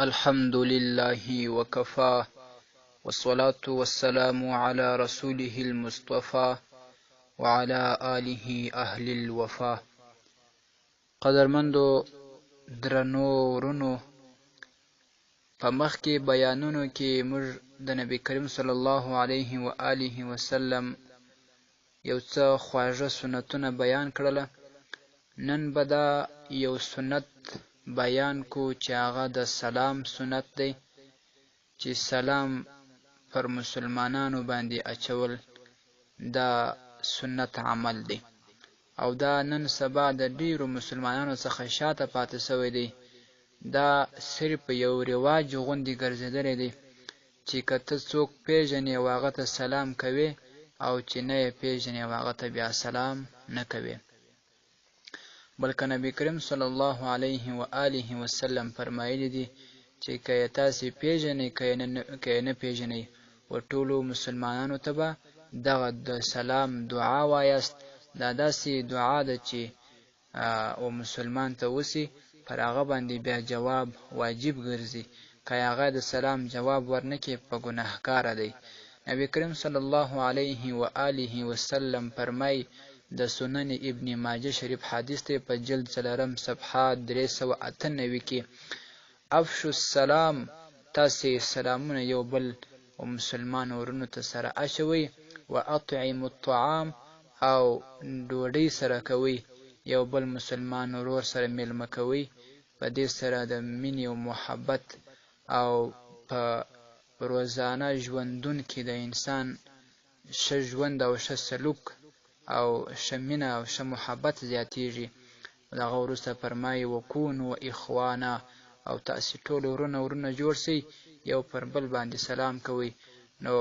الحمد لله وكفى والصلاة والسلام على رسوله المصطفى وعلى آله أهل الوفا. قدرمندو درنو ورونو، په مخکې بیانونو کې موږ د نبی کریم صلی الله علیه و آله وسلم یو څه خواږه سنتونه بیان کړله. نن به دا یو سنت بیان کو چې هغه د سلام سنت دی، چې سلام پر مسلمانانو باندې اچول دا سنت عمل دی، او دا نن سبا د ډیرو مسلمانانو څخه شاته پاتې شوی دی. دا صرف یو رواج غوندې ګرځېدلی دی چې که ته څوک پیژنې او هغه ته سلام کوې، او چې نه یې پیژنې او هغه ته بیا سلام نه کوې. بلکې نبی کریم صلی الله علیه و آله وسلم فرمایلی دی چې که یې تاسې پیژنئ که یې نه پیژنئ، و ټولو مسلمانانو ته به دغه د سلام دعا وایاست. دا داسې دعا ده چې و مسلمان ته وسي، پر هغه باندې بیا جواب واجب ګرځي. که هغه د سلام جواب ورنکړي په ګناهکاره دی. نبی کریم صلی الله علیه و آله وسلم فرمای د سنن ابن ماجه شریف حدیث دی په جلد 4 صفحه 398 کې: افشو السلام، تاسې سلامونه یو بل و مسلمان ورونو ته سره اچوئ. و اطعموا الطعام، او ډوډۍ سره کوئ، یو بل مسلمان ورور سره میلمه کوئ. په دې سره د مینې او محبت او په روزانه ژوندون کې د انسان ښه ژوند او ښه سلوک او ښه مینه او ښه محبت زیاتیږي. دغه وروسته فرمایي: وکونو اخوانا، او تاسې ټول ورونه جوړ سئ، یو پر بل باندې سلام کوئ. نو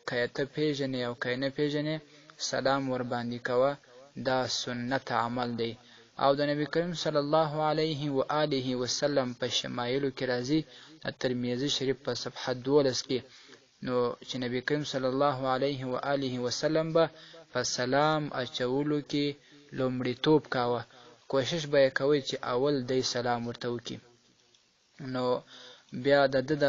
که یې ته پیژنې او که یې نه پیژنې، سلام ور باندې کوه. دا سنت عمل دی. او د نبی کریم صلی الله علیه و آله وسلم په شمایلو کې راځي، ترمذی شریف په صفحه 12 کې، نو چې نبی کریم صلی الله علیه و آله وسلم به په سلام اچولو کې لومړیتوب کاوه. کوشش به یې کوئ چې اول دی سلام ورته وکړي. نو بیا د ده د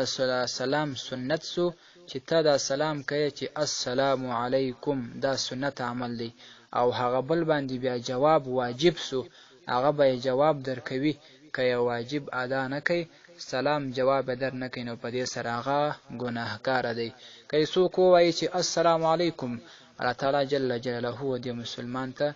سلام سنت سو چې ته دا سلام کوې چې السلام علیکم، دا سنت عمل دی. او هغه بل باندې بیا جواب واجب سو، هغه به جواب درکوي. که یې واجب ادا نه کوي، سلام جواب در نه کوي، نو په دې سره هغه ګناهکاره دی. که یې څوک ووایي چې السلام علیکم، الله تعالی جل جلاله دې مسلمان ته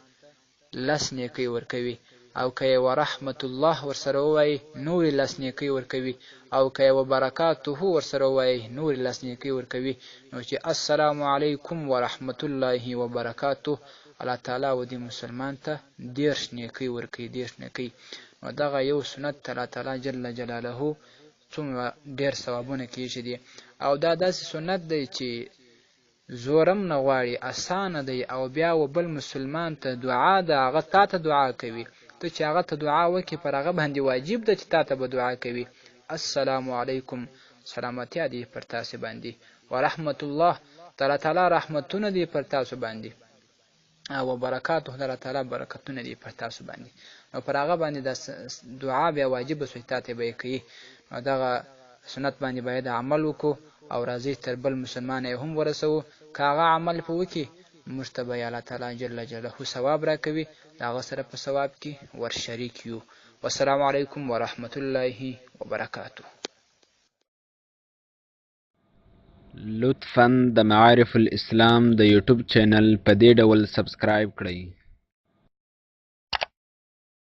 10 نیکۍ ورکوي. او که یې ورحمت الله ورسره ووایي، نورې 10 نیکۍ ورکوي. او که یې وبرکاته ورسره ووایي، نورې 10 نیکۍ ورکوي. نو چې السلام علیکم ورحمت الله وبرکاته، الله تعالی و دې مسلمان ته 10 نیکۍ ورکوي، 10 نیکۍ. نو دغه یو سنت الله تعالی جل جلاله څومره ډېر ثوابونه کېږي دي. او دا داسې سنت دی چې زورم نه غواړي، اسانه دی. او بیا و بل مسلمان ته دعا ده، هغه تا ته دعا کوي، ته چې هغه ته دعا وکړي، پر هغه باندې واجب ده چې تا ته به دعا کوي. السلام علیکم، سلامتیا دی پر تاسې باندې. ورحمت الله، الله تعالی رحمتونه دی پر تاسو باندې. او برکاته، الله تعالی برکتونه دی پر تاسو باندې. نو پر هغه باندې د دعا بیا واجب سو چې تا ته به یې کوي. نو دغه سنت باندې باید عمل وکړو، او راځي تر بل مسلمان یې هم ورسوو. که هغه عمل په وکړي، موږ ته به الله تعالی جل جلاله ثواب راکوي، د هغه سره په ثواب کې ورشریک یو. والسلام علیکم ورحمت الله وبرکاته. لطفاً د معارف الاسلام د یوټیوب چینل په دې ډول سبسکرایب کړئ.